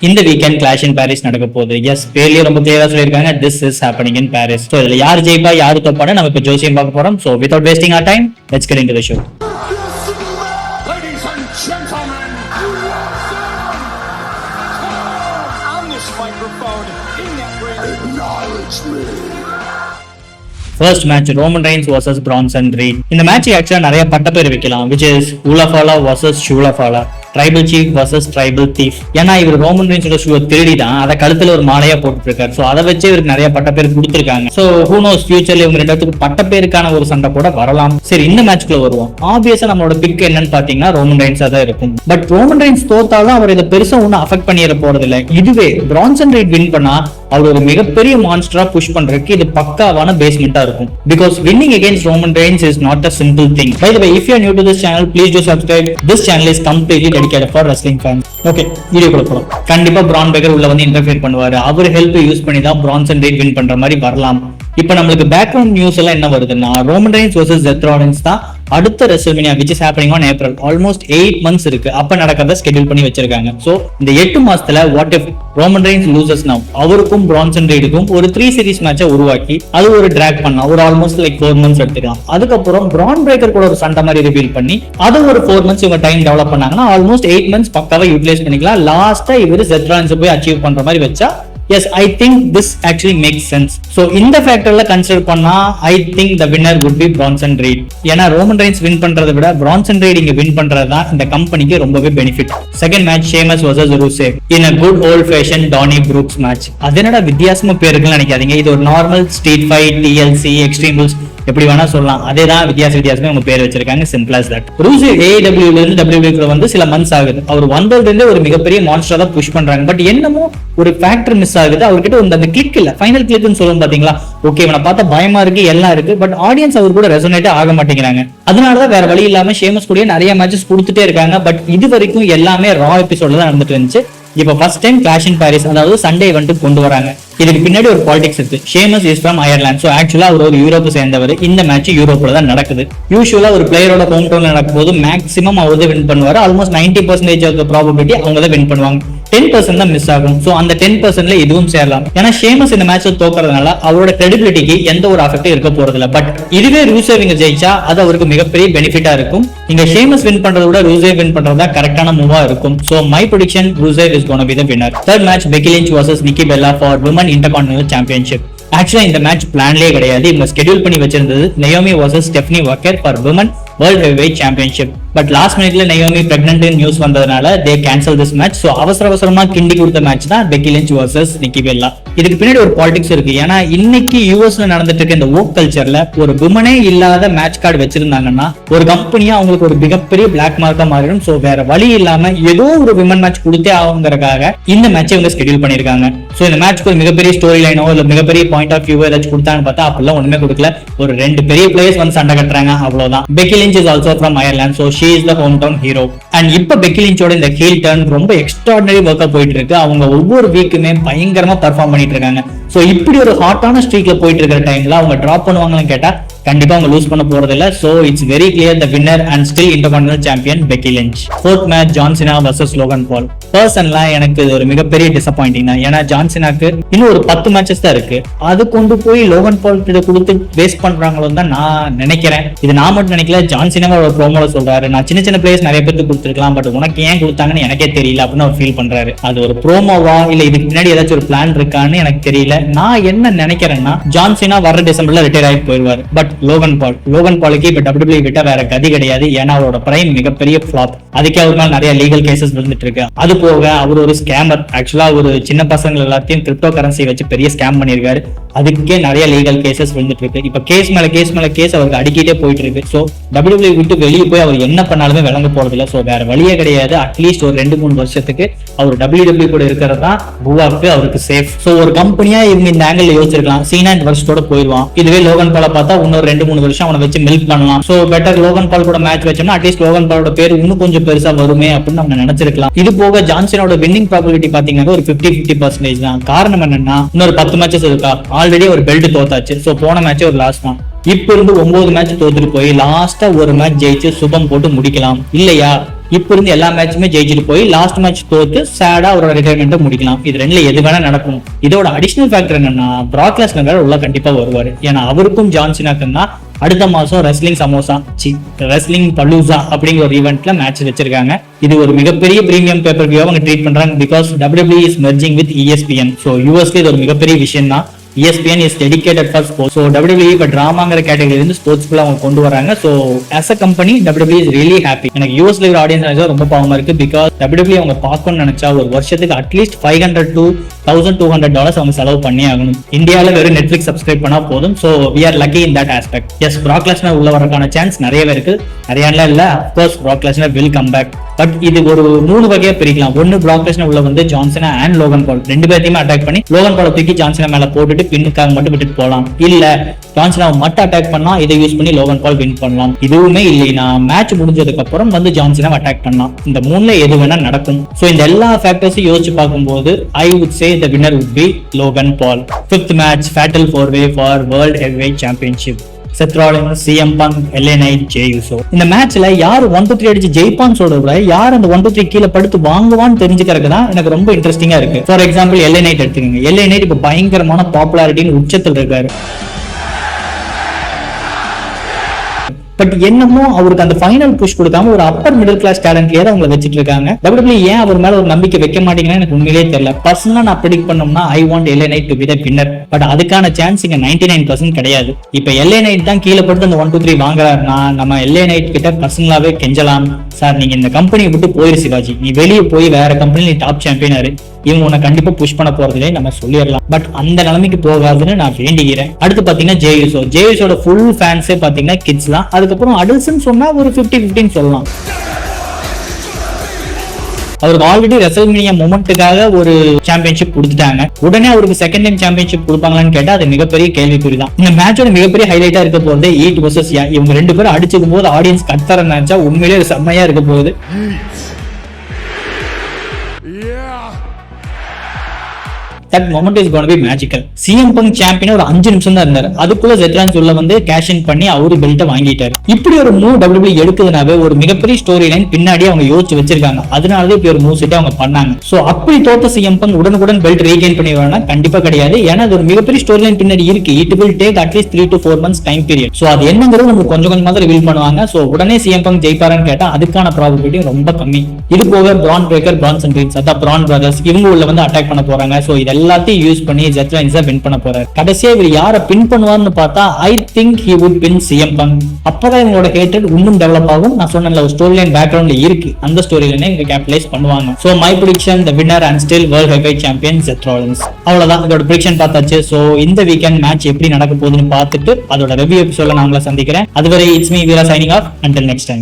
இந்த weekend clash இன் Paris நடக்க போகுது. எஸ், பேர்லயே ரொம்ப கிளியரா சொல்லியிருக்காங்க, this is happening in Paris. So இதுல யார் ஜெயிப்பா யாரு தோப்பான நம்ம இப்போ ஜோசியம் பார்க்க போறோம். So without wasting our time, let's get into the show. First match, Roman Reigns versus Bronson Reed. இந்த மேட்ச் ஆக்சுவலா நிறைய பட்ட பேர் வைக்கலாம், which is Ulafala versus Shulafala, tribal chief versus tribal thief. ஏன்னா இவர் ரோமன் ரெயின்ஸோட ஷூவை திருடி தான் அதை கழுத்துல ஒரு மாலையா போட்டு இருக்காரு. ஸோ அதை வச்சு இவருக்கு நிறைய பட்ட பேர் கொடுத்துருக்காங்க. ஸோ ஹூ நோஸ் ஃபியூச்சர்ல இவங்க ரெண்டு பட்ட பேருக்கான ஒரு சண்டை கூட வரலாம். சரி, இந்த மேட்ச்க்குள்ள வருவோம். ஆப்வியஸா நம்மளோட பிக் என்னன்னு பாத்தீங்கன்னா ரோமன் ரெயின்ஸா தான் இருக்கும். பட் ரோமன் ரெயின்ஸ் தோத்தாலும் அவர் இதை பெருசா ஒன்னும் அஃபெக்ட் பண்ணிட போறது இல்லை. இதுவே பிரான்சன் ரீட் வின் பண்ணா அவர் ஒரு மிகப்பெரிய மான்ஸ்டரா புஷ் பண்றதுக்கு இது பக்காவான பேஸ்மெண்டா இருக்கும். Because winning against Roman Reigns is not a simple thing. By the way, if you are new to this channel, please do subscribe. This channel is completely dedicated for wrestling fans. Okay, video கொடுப்போம். கண்டிப்பா பிரான் Baker உள்ள வந்து interfere பண்ணுவாரு. அவர் help use பண்ணி தான் Branson read win பண்ற மாதிரி வரலாம். இப்போ நம்மளுக்கு பேக்ரவுண்ட் நியூஸ் எல்லாம் என்ன வருதுன்னா, ரோமன் ரெயின்ஸ் வர்சஸ் செத் ராலின்ஸ் தான் அடுத்த WrestleMania which is happening on April. Almost 8 months இருக்கு. அப்ப நடக்கிறத ஸ்கெட்யூல் பண்ணி வச்சிருக்காங்க. சோ இந்த 8 மாசத்துல what if Roman Reigns loses now, அவருக்கும் பிரான்சன் ரீடுக்கும் ஒரு 3 சீரிஸ் மேட்சை உருவாக்கி அது ஒரு டிராக் பண்ணலாம். ஒரு ஆல்மோஸ்ட் லைக் 4 months எடுத்துக்கலாம். அதுக்கப்புறம் பிரான் பிரேக்கர் கூட ஒரு சண்டை மாதிரி ரிவீல் பண்ணி அது ஒரு 4 months இவங்க டைம் டெவலப் பண்ணாங்கன்னா ஆல்மோஸ்ட் 8 months பக்காவா யூட்டிலைஸ் பண்ணிக்கலாம். லாஸ்டா இவர் செத் ராலின்ஸ் போய் அச்சீவ் பண்ற மாதிரி வச்சா yes, I think this actually makes sense. So இந்த ஃபேக்டர்ல கன்சிடர் பண்ணா I think the winner would be Bronson Reed. ஏன்னா ரோமன் ரெயின்ஸ் வின் பண்றதை விட Bronson Reed இங்க வின் பண்றது தான் இந்த கம்பெனிக்கு ரொம்பவே benefit. Second match, Sheamus versus Rusev in a good old fashioned Donny Brooks match. அது என்னடா வித்தியாசமா பேருக்குன்னு நினைக்காதீங்க. இது ஒரு normal street fight, TLC, extreme rules எப்படி வேணா சொல்லலாம். அதே தான் வித்தியாசமே அவங்க பேர் வச்சிருக்காங்க. Simple as that. Rusev AEW ல இருந்து WWE வந்து சில மந்த்ஸ் ஆகுது. அவர் வந்ததுல இருந்து ஒரு மிகப்பெரிய மான்ஸ்டரா தான் புஷ் பண்றாங்க. பட் என்னமோ ஒரு ஃபேக்டர் மிஸ் ஆகுது. அவர்கிட்ட அந்த கிளிக் இல்ல, ஃபைனல் கிளிக்னு சொல்லுவோம் பாத்தீங்களா. ஓகே, இவனை பார்த்தா பயமா இருக்கு, எல்லாம் இருக்கு, பட் ஆடியன்ஸ் அவர் கூட ரெசோனேட் ஆக மாட்டேங்கிறாங்க. அதனாலதான் வேற வழி இல்லாம ஷேமஸ் கூட நிறைய மேட்சஸ் கொடுத்துட்டே இருக்காங்க. பட் இது வரைக்கும் எல்லாமே ரா எபிசோட்ல தான் நடந்துட்டு இருந்துச்சு. இப்போ ஃபர்ஸ்ட் டைம் கிளாஷ் இன் பாரிஸ், அதாவது சண்டே வந்து கொண்டு வராங்க. இதுக்கு பின்னாடி ஒரு பாலிடிக்ஸ் இருக்கு. Sheamus is from Ireland. So ஆக்சுவலா அவர் ஒரு யூரோப்பை சேர்ந்தவர். இந்த மேட்ச் யூரோப்ல தான் நடக்குது. யூஸ்வலா ஒரு பிளேயரோட ஹோம் டவுன்ல நடக்கும் போது மேக்ஸிமம் அவர் தான் வின் பண்ணுவாரு. ஆல்மோஸ்ட் 90% ஆஃப் ப்ராபபிலிட்டி அவங்க தான் வின் பண்ணுவாங்க. 10% தான் மிஸ் ஆகும். சோ அந்த 10%ல இதுவும் சேரலாம். ஏன்னா ஷேமஸ் இந்த மேட்ச் தோக்குறதுனால அவரோட கிரெடிபிலிட்டிக்கு எந்த ஒரு அஃபெக்டும் இருக்க போறது இல்ல. பட் இதுவே ரூசேவ் இங்க ஜெயிச்சா அது அவருக்கு மிகப்பெரிய பெனிஃபிட்டா இருக்கும். இங்க ஷேமஸ் வின் பண்றதை விட ரூசேவ் வின் பண்றதா கரெக்டான மூவா இருக்கும். So my prediction, Rusev is gonna be the winner. Third match, Becky Lynch versus Nikki Bella for women intercontinental championship. ஆக்சுவலா இந்த மேட்ச் பிளான்லயே கிடையாது. இவங்க ஸ்கெட்யூல் பண்ணி வச்சிருந்தது Naomi versus Stephanie Vaquer for women world heavyweight championship. But last மினிட்ல Naomi pregnant news வந்ததுனால they cancel this match. So அவசரமா கிண்டி கொடுத்த மேட்ச் தான் Becky Lynch versus Nikki Bella. இதுக்கு பின்னாடி ஒரு பாலிடிக்ஸ் இருக்கு. ஏன்னா இன்னைக்கு யூஎஸ்ல நடந்துட்டு இருக்க இந்த ஓக் கல்ச்சர்ல ஒரு விமனே இல்லாத மேட்ச் கார்டு வச்சிருந்தாங்கன்னா ஒரு கம்பெனியா அவங்களுக்கு ஒரு மிகப்பெரிய பிளாக் மார்க்கா மாறிடும். சோ வேற வழி இல்லாம ஏதோ ஒரு விமன் மேட்ச் கொடுத்தே ஆகுங்கிறதுக்காக இந்த மேட்சை இவங்க ஸ்கெட்யூல் பண்ணிருக்காங்க. சோ இந்த மேட்ச்க்கு ஒரு மிகப்பெரிய ஸ்டோரி லைனோ இல்ல மிகப்பெரிய பாயிண்ட் ஆஃப் வியூவோ ஏதாச்சும் கொடுத்தான்னு பார்த்தா அப்பெல்லாம் ஒண்ணுமே கொடுக்கல. ஒரு 2 பெரிய பிளேயர்ஸ் வந்து சண்டை கட்டுறாங்க, அவ்வளவுதான். Peggy lynch is also from Ireland. So she is the home town hero. And இப்ப பெக்கி லிஞ்சோட இந்த ஹீல் டர்ன் ரொம்ப எக்ஸ்ட்ராடினரி ஒர்க்கா போயிட்டு இருக்கு. அவங்க ஒவ்வொரு வீக்குமே பயங்கரமா பெர்ஃபார்ம் பண்ணிட்டு இருக்காங்க. சோ இப்படி ஒரு ஹாட்டான ஸ்ட்ரீக்ல போயிட்டு இருக்கிற டைம்ல அவங்க டிராப் பண்ணுவாங்கன்னு கேட்டா கண்டிப்பா அவங்க லூஸ் பண்ண போறது இல்ல. So it's very clear, the winner and still intercontinental champion Becky Lynch. Fourth match, John Cena versus Logan Paul. பர்சனலா எனக்கு இது ஒரு மிகப்பெரிய டிசப்பாயிண்டிங் தான். ஏன்னா ஜான் சினாக்கு இன்னும் ஒரு 10 மேட்சஸ் தான் இருக்கு. அது கொண்டு போய் லோகன் பால் கிட்ட கொடுத்து வேஸ்ட் பண்றாங்களோ தான் நான் நினைக்கிறேன். இது நான் மட்டும் நினைக்கல, ஜான் சினா ஒரு ப்ரோமோல சொல்றாரு, நான் சின்ன பிளேயர்ஸ் நிறைய பேருக்கு கொடுத்துருக்கலாம், பட் உனக்கு ஏன் கொடுத்தாங்கன்னு எனக்கே தெரியல அப்படின்னு அவர் ஃபீல் பண்றாரு. அது ஒரு ப்ரோமோவா இல்ல இதுக்கு முன்னாடி ஏதாச்சும் ஒரு பிளான் இருக்கான்னு எனக்கு தெரியல. நான் என்ன நினைக்கிறேன்னா, ஜான் சினா வர டிசம்பர்ல ரிட்டையர் ஆகி போயிடுவாரு. பட் லோகன் பாலுக்கு இப்ப WWE விட்டா வேற கதி கிடையாது. ஏன்னா அவரோட பிரைம் மிகப்பெரிய ஃபிளாப். அதுக்கே அவர் மேல நிறைய லீகல் கேசஸ் வந்துட்டு இருக்கு. அது போக அவர் ஒரு ஸ்கேமர். ஆக்சுவலா ஒரு சின்ன பசங்க எல்லாத்தையும் கிரிப்டோ கரன்சி வச்சு பெரிய ஸ்கேம் பண்ணிருக்காரு. அதுக்கே நிறைய லீகல் கேசஸ் வந்துட்டு இருக்கு. இப்ப கேஸ் மேல கேஸ் அவருக்கு அடிக்கிட்டே போயிட்டு இருக்கு. சோ WWE விட்டு வெளியே போய் அவர் என்ன பண்ணாலுமே விளங்க போறது இல்ல. சோ வேற வழியே கிடையாது. அட்லீஸ்ட் ஒரு 2-3 வருஷத்துக்கு அவர் WWE கூட இருக்கிறதா பூவாக்கு அவருக்கு சேஃப். சோ ஒரு கம்பெனியா இவங்க இந்த ஆங்கிள் யோசிச்சிருக்கலாம். சீனா இந்த வருஷத்தோட போயிடுவான். இதுவே லோகன் பாலை பார்த்தா இன்னொரு 2-3 வருஷம் அவனை வச்சு மில்க் பண்ணலாம். சோ பெட்டர் லோகன் பால் கூட மேட்ச் வச்சோம்னா அட்லீஸ்ட் லோகன் பாலோட பேர் இன்னும் கொஞ்சம் பெருசா வருமே அப்படின்னு நம்ம நினைச்சிருக்கலாம். இது போக ஜான்சனோட வின்னிங் ப்ராபபிலிட்டி பாத்தீங்கன்னா ஒரு 50-50% தான். காரணம் என்னன்னா, இன்னொரு 10 மேட்சஸ் இருக்கா, ஆல்ரெடி ஒரு பெல்ட் தோத்தாச்சு. சோ போன மேட்ச் ஒரு லாஸ் தான். இப்ப இருந்து 9 மேட்ச் தோத்துட்டு போய் லாஸ்டா ஒரு மேட்ச் ஜெயிச்சு சுபம் போட்டு முடிக்கலாம். இல்லையா இப்ப இருந்து எல்லா மேட்சுமே ஜெயிச்சுட்டு போய் லாஸ்ட் மேட்ச் தோத்து சேடா அவரோட ரிட்டையர்மெண்ட்டை முடிக்கலாம். இது ரெண்டுல எது வேணா நடக்கும். இதோட அடிஷனல் ஃபேக்டர் என்னன்னா பிராக் லெஸ்னர் உள்ள கண்டிப்பா வருவாரு. ஏன்னா அவருக்கும் ஜான் சீனாக்கும் தான் அடுத்த மாசம் ரெஸ்லிங் பலூசா அப்படிங்கிற ஒரு ஈவெண்ட்ல மேட்ச் வச்சிருக்காங்க. இது ஒரு மிகப்பெரிய பிரீமியம் பேப்பர் வியூ அவங்க ட்ரீட் பண்றாங்க. Because WWE is merging with ESPN. So யூஎஸ்ல இது ஒரு மிகப்பெரிய விஷயம் தான். ESPN is dedicated for sports. So WWE இப்ப டிராமாங்கிற கேட்டகரியில இருந்து ஸ்போர்ட்ஸ்க்குள்ள அவங்க கொண்டு வராங்க. So as a company WWE is really happy. எனக்கு யூஎஸ்ல இருக்கிற ஆடியன்ஸ் நினைச்சா ரொம்ப பாவமா இருக்கு. பிகாஸ் WWE அவங்க பார்க்கணும்னு நினைச்சா ஒரு வருஷத்துக்கு அட்லீஸ்ட் $500 to $1,200 அவங்க செலவு பண்ணி ஆகணும். இந்தியாவில் வெறும் நெட்ஃபிளிக்ஸ் சப்ஸ்கிரைப் பண்ணா போதும். So we are lucky in that aspect. Yes, Prague Lesnar உள்ள வரக்கான சான்ஸ் நிறையவே இருக்கு. நிறைய இல்ல, of course Prague Lesnar will come back. But இது ஒரு 3 வகையா பிரிக்கலாம். ஒன்னு பிராக் லெஸ்னர் உள்ள வந்து ஜான் சீனா அண்ட் லோகன் பால் ரெண்டு பேரையுமே அட்டாக் பண்ணி லோகன் பாலை தூக்கி ஜான் சீனா மேல போட்டுட்டு பின்னுக்காக மட்டும் விட்டுட்டு போகலாம். இல்ல ஜான் சீனாவை மட்டும் அட்டாக் பண்ணா இதை யூஸ் பண்ணி லோகன் பால் வின் பண்ணலாம். இதுவுமே இல்லைனா மேட்ச் முடிஞ்சதுக்கு அப்புறம் வந்து ஜான் சீனாவை அட்டாக் பண்ணலாம். இந்த 3ல எது வேணா நடக்கும். சோ இந்த எல்லா ஃபேக்டர்ஸையும் யோசிச்சு பார்க்கும்போது I would say the winner would be Logan Paul. 5th match fatal 4-way for World Heavyweight Championship. Seth Rollins, CM Punk, LA Knight, Jey Uso. இந்த மேட்ச்ல யார் 1-2-3 அடிச்சு ஜெயிப்பான்னு சொல்றத யார் அந்த 1-2-3 கீழே படுத்து வாங்குவான்னு தெரிஞ்சுக்கிறதுக்கு தான் எனக்கு ரொம்ப இன்ட்ரெஸ்டிங்கா இருக்கு. ஃபார் எக்ஸாம்பிள் LA Knight எடுத்துக்கோங்க. LA Knight இப்ப பயங்கரமான பாப்புலாரிட்டின்னு உச்சத்தில் இருக்காரு. பட் என்னமோ அவருக்கு அந்த ஃபைனல் புஷ் கொடுக்காம ஒரு அப்பர் மிடில் கிளாஸ் டேலண்ட்லயே அவங்களை வச்சிட்டு இருக்காங்க. WWE ஏன் அவர் மேல ஒரு நம்பிக்கை வைக்க மாட்டீங்கன்னு எனக்கு உண்மையிலேயே தெரியல. பர்சனலா நான் ப்ரெடிக்ட் பண்ணோம்னா I want LA Knight to be the winner. But அதுக்கான சான்ஸ் இங்க 99% கிடையாது. இப்ப LA Knight தான் கீழே படுத்து அந்த 1-2-3 வாங்குறாருன்னா நம்ம LA Knight கிட்ட பர்சனலாவே கெஞ்சலாம். சார் நீங்க இந்த கம்பெனியை விட்டு போயிரு சிவாஜி, நீ வெளியே போய் வேற கம்பெனி நீ டாப் சாம்பியனாரு, இவங்க உன்னை கண்டிப்பா புஷ் பண்ண போறதுலே நம்ம சொல்லிடலாம். பட் அந்த நிலைமைக்கு போகாதுன்னு நான் வேண்டிக்கிறேன். அடுத்து பாத்தீங்கன்னா ஜே யூசோட ஃபுல் ஃபேன்ஸே பாத்தீங்கன்னா கிட்ஸ் தான். அதுக்கப்புறம் அடல்ட்ஸ்னு சொன்னா ஒரு 50-50 சொல்லலாம். அவருக்கு ஆல்ரெடி ரெசல்மேனியா மொமெண்ட்டுக்காக ஒரு சாம்பியன்ஷிப் கொடுத்துட்டாங்க. உடனே அவருக்கு செகண்ட் டைம் சாம்பியன்ஷிப் கொடுப்பாங்களான்னு கேட்டா அது மிகப்பெரிய கேள்விக்குறி தான். இந்த மேட்சோட மிகப்பெரிய ஹைலைட்டா இருக்க போகுது 8 vs. இவங்க 2 பேரும் அடிச்சுக்கும் போது ஆடியன்ஸ் கத்தர நினைச்சா உண்மையிலேயே செம்மையா இருக்க போகுது. That moment is going to be magical. CM Punk champion ஒரு 5 நிமிஷம் தான் இருந்தாரு. அதுக்குள்ள ஜெத்ரான்ஸ் உள்ள வந்து கேஷ் இன் பண்ணி அவரு பெல்ட்டை வாங்கிட்டாரு. இப்படி ஒரு மூவ் WWE எடுக்குதுனாவே ஒரு மிகப்பெரிய ஸ்டோரி லைன் பின்னாடி அவங்க யோசிச்சு வச்சிருக்காங்க. அதனாலதான் இப்படி ஒரு மூவ் செட் அவங்க பண்ணாங்க. சோ அப்படி தோத்த CM Punk உடனுக்குடன் பெல்ட் ரீகெயின் பண்ணிடுவாங்கன்னா கண்டிப்பா கிடையாது. ஏன்னா அது ஒரு மிகப்பெரிய ஸ்டோரி லைன் பின்னாடி இருக்கு. It will take at least 3 to 4 months time period. So அது என்னங்கிறது நமக்கு கொஞ்சம் கொஞ்சமா தான் ரிவீல் பண்ணுவாங்க. சோ உடனே CM Punk ஜெயிப்பாரான்னு கேட்டா அதுக்கான ப்ராபபிலிட்டி ரொம்ப கம்மி. இது போக பிரான் பிரேக்கர், பிரான்சன் ரீன்ஸ், அதான் பிரான் பிரதர்ஸ் இவங்க உள்ள வந்து அட்டாக் பண்ண போறாங்க. சோ இதெல்லாம் எல்லாத்தையும் யூஸ் பண்ணி ஜெத்ரான்ஸை வின் பண்ண போறாரு. கடைசியா இவர் யாரை பின் பண்ணுவார்னு பார்த்தா I think he would been CM Punk. அப்பதான் இவங்களோட ஹேட்ரட் இன்னும் டெவலப் ஆகும். நான் சொன்ன ஒரு ஸ்டோரி லைன் பேக்ரவுண்ட்ல இருக்கு. அந்த ஸ்டோரி லைனை இங்க கேபிட்டலைஸ் பண்ணுவாங்க. So my prediction the winner and still world heavyweight champion Seth Rollins. அவ்வளவுதான் இதோட ப்ரெடிக்ஷன் பார்த்தாச்சு. சோ இந்த வீக்கெண்ட் மேட்ச் எப்படி நடக்க போகுதுன்னு பார்த்துட்டு அதோட ரிவ்யூ எபிசோட்ல நான் உங்களை சந்திக்கிறேன். அதுவரை it's me Veera signing off. until next time.